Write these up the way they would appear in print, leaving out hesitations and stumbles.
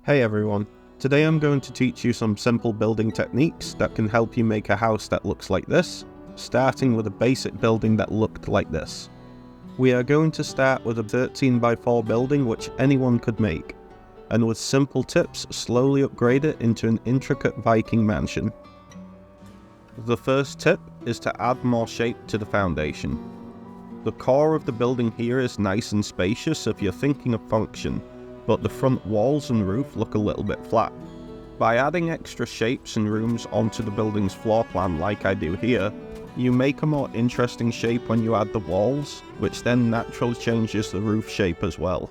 Hey everyone, today I'm going to teach you some simple building techniques that can help you make a house that looks like this, starting with a basic building that looked like this. We are going to start with a 13 by 4 building which anyone could make, and with simple tips slowly upgrade it into an intricate Viking mansion. The first tip is to add more shape to the foundation. The core of the building here is nice and spacious if you're thinking of function, but the front walls and roof look a little bit flat. By adding extra shapes and rooms onto the building's floor plan like I do here, you make a more interesting shape when you add the walls, which then naturally changes the roof shape as well.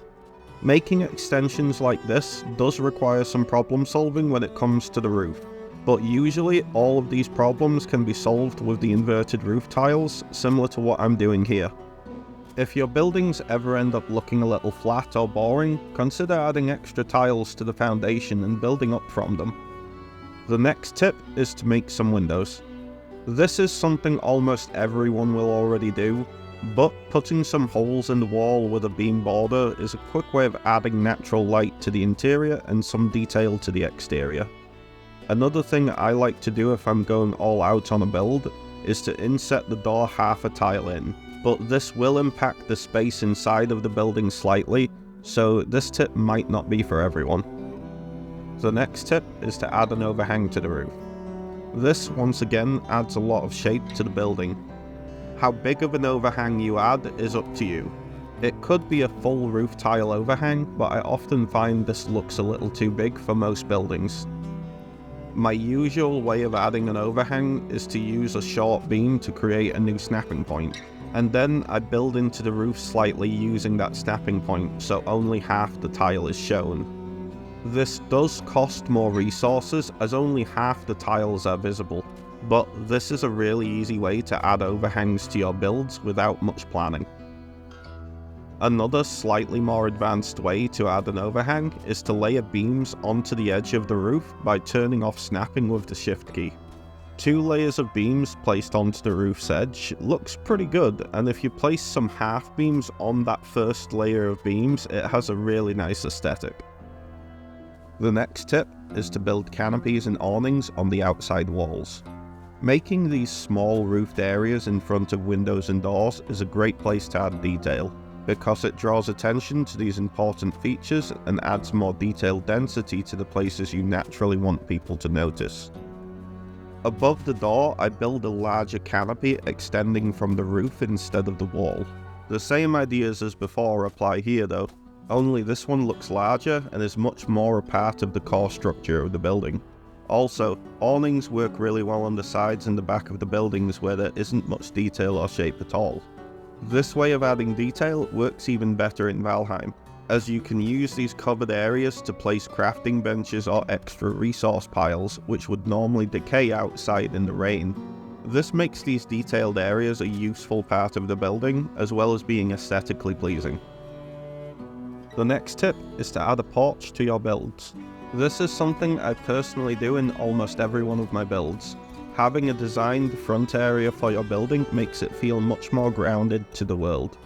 Making extensions like this does require some problem solving when it comes to the roof, but usually all of these problems can be solved with the inverted roof tiles, similar to what I'm doing here. If your buildings ever end up looking a little flat or boring, consider adding extra tiles to the foundation and building up from them. The next tip is to make some windows. This is something almost everyone will already do, but putting some holes in the wall with a beam border is a quick way of adding natural light to the interior and some detail to the exterior. Another thing I like to do if I'm going all out on a build is to inset the door half a tile in. But this will impact the space inside of the building slightly, so this tip might not be for everyone. The next tip is to add an overhang to the roof. This once again adds a lot of shape to the building. How big of an overhang you add is up to you. It could be a full roof tile overhang, but I often find this looks a little too big for most buildings. My usual way of adding an overhang is to use a short beam to create a new snapping point. And then I build into the roof slightly using that snapping point, so only half the tile is shown. This does cost more resources as only half the tiles are visible, but this is a really easy way to add overhangs to your builds without much planning. Another slightly more advanced way to add an overhang is to layer beams onto the edge of the roof by turning off snapping with the shift key. 2 layers of beams placed onto the roof's edge looks pretty good, and if you place some half beams on that first layer of beams, it has a really nice aesthetic. The next tip is to build canopies and awnings on the outside walls. Making these small roofed areas in front of windows and doors is a great place to add detail, because it draws attention to these important features and adds more detailed density to the places you naturally want people to notice. Above the door, I build a larger canopy extending from the roof instead of the wall. The same ideas as before apply here though, only this one looks larger and is much more a part of the core structure of the building. Also, awnings work really well on the sides and the back of the buildings where there isn't much detail or shape at all. This way of adding detail works even better in Valheim, as you can use these covered areas to place crafting benches or extra resource piles which would normally decay outside in the rain. This makes these detailed areas a useful part of the building, as well as being aesthetically pleasing. The next tip is to add a porch to your builds. This is something I personally do in almost every one of my builds. Having a designed front area for your building makes it feel much more grounded to the world.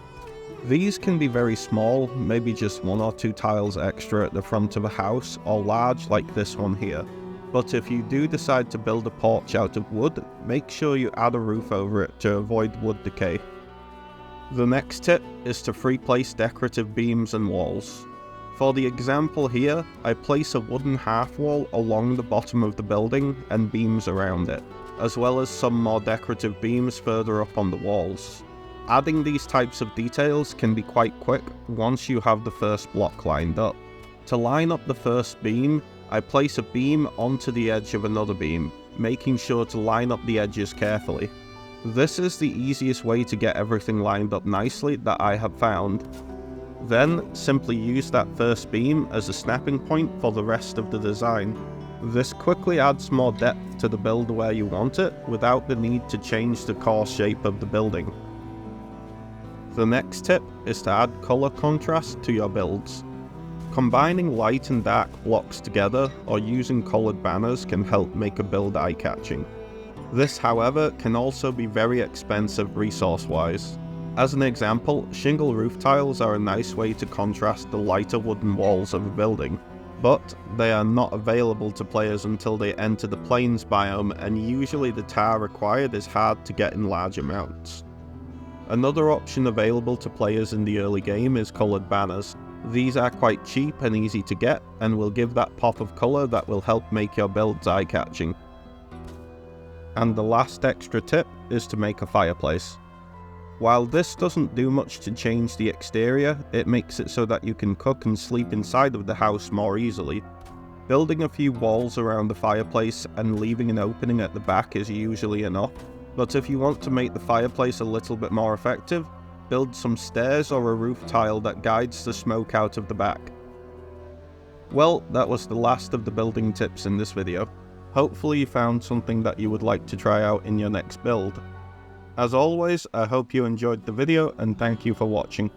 These can be very small, maybe just 1 or 2 tiles extra at the front of a house, or large like this one here. But if you do decide to build a porch out of wood, make sure you add a roof over it to avoid wood decay. The next tip is to free place decorative beams and walls. For the example here, I place a wooden half wall along the bottom of the building and beams around it, as well as some more decorative beams further up on the walls. Adding these types of details can be quite quick once you have the first block lined up. To line up the first beam, I place a beam onto the edge of another beam, making sure to line up the edges carefully. This is the easiest way to get everything lined up nicely that I have found. Then, simply use that first beam as a snapping point for the rest of the design. This quickly adds more depth to the build where you want it, without the need to change the core shape of the building. The next tip is to add color contrast to your builds. Combining light and dark blocks together or using colored banners can help make a build eye-catching. This, however, can also be very expensive resource-wise. As an example, shingle roof tiles are a nice way to contrast the lighter wooden walls of a building. but they are not available to players until they enter the plains biome, and usually the tar required is hard to get in large amounts. Another option available to players in the early game is coloured banners. These are quite cheap and easy to get, and will give that pop of colour that will help make your builds eye-catching. And the last extra tip is to make a fireplace. While this doesn't do much to change the exterior, it makes it so that you can cook and sleep inside of the house more easily. Building a few walls around the fireplace and leaving an opening at the back is usually enough, but if you want to make the fireplace a little bit more effective, build some stairs or a roof tile that guides the smoke out of the back. Well, that was the last of the building tips in this video. Hopefully you found something that you would like to try out in your next build. As always, I hope you enjoyed the video and thank you for watching.